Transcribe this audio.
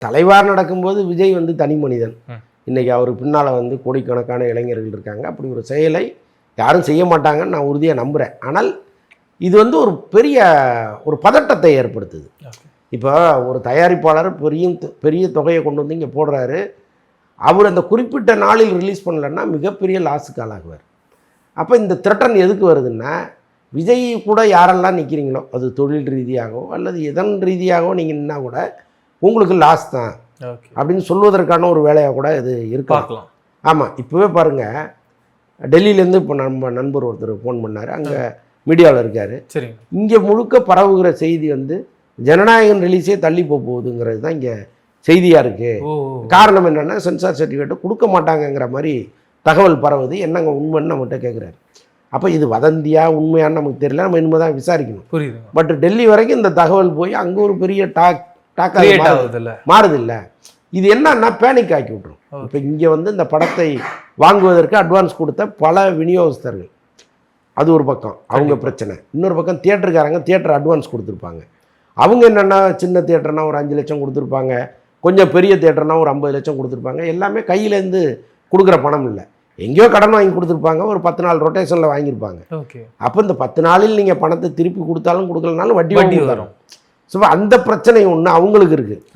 தலைவார் நடக்கும்போது விஜய் வந்து தனி மனிதன். இன்றைக்கி அவர் பின்னால் வந்து கோடிக்கணக்கான இளைஞர்கள் இருக்காங்க. அப்படி ஒரு செயலை யாரும் செய்ய மாட்டாங்கன்னு நான் உறுதியாக நம்புகிறேன். ஆனால் இது வந்து ஒரு பெரிய ஒரு பதட்டத்தை ஏற்படுத்துது. இப்போ ஒரு தயாரிப்பாளர் பெரிய தொகையை கொண்டு வந்து இங்கே போடுறாரு. அவர் அந்த குறிப்பிட்ட நாளில் ரிலீஸ் பண்ணலைன்னா மிகப்பெரிய லாஸுக்கு ஆளாகுவார். அப்போ இந்த த்ரெட்டன் எதுக்கு வருதுன்னா, விஜய் கூட யாரெல்லாம் நிற்கிறீங்களோ அது தொழில் ரீதியாகவோ அல்லது எதன் ரீதியாகவோ நீங்கள் நின்னா கூட உங்களுக்கு லாஸ் தான் அப்படின்னு சொல்வதற்கான ஒரு வேலையாக கூட இது இருக்கலாம். ஆமாம், இப்போவே பாருங்கள், டெல்லியிலேருந்து இப்போ நம்ம நண்பர் ஒருத்தர் ஃபோன் பண்ணார், அங்கே மீடியாவில் இருக்கார். சரி, இங்கே முழுக்க பரவுகிற செய்தி வந்து ஜனநாயகன் ரிலீஸே தள்ளி போகுதுங்கிறது தான் இங்கே செய்தியாக இருக்குது. காரணம் என்னென்னா சென்சார் சர்டிஃபிகேட்டை கொடுக்க மாட்டாங்கங்கிற மாதிரி தகவல் பரவுது. என்னங்க உண்மைன்னு நம்மகிட்ட கேட்குறாரு. அப்போ இது வதந்தியா உண்மையான்னு நமக்கு தெரியல, நம்ம இனிமேல் தான் விசாரிக்கணும். புரியுது. பட் டெல்லி வரைக்கும் இந்த தகவல் போய் அங்கே ஒரு பெரிய மாறுது இல்லை. இது என்னன்னா பேனிக் ஆக்கி விட்டுரும். இப்போ இங்கே வந்து இந்த படத்தை வாங்குவதற்கு அட்வான்ஸ் கொடுத்த பல விநியோகஸ்தர்கள், அது ஒரு பக்கம் அவங்க பிரச்சனை. இன்னொரு பக்கம் தியேட்டருக்காரங்க தியேட்டர் அட்வான்ஸ் கொடுத்துருப்பாங்க. அவங்க என்னென்னா சின்ன தியேட்டர்னா ஒரு 5 லட்சம் கொடுத்துருப்பாங்க, கொஞ்சம் பெரிய தியேட்டர்னா ஒரு 50 லட்சம் கொடுத்துருப்பாங்க. எல்லாமே கையிலேருந்து கொடுக்குற பணம் இல்லை, எங்கேயோ கடன் வாங்கி கொடுத்துருப்பாங்க, ஒரு 10 நாள் ரொட்டேஷனில் வாங்கியிருப்பாங்க. அப்போ இந்த 10 நாளில் நீங்கள் பணத்தை திருப்பி கொடுத்தாலும் கொடுக்கலனாலும் வட்டி வரும். ஸோ அந்த பிரச்சனை ஒன்று அவங்களுக்கு இருக்குது.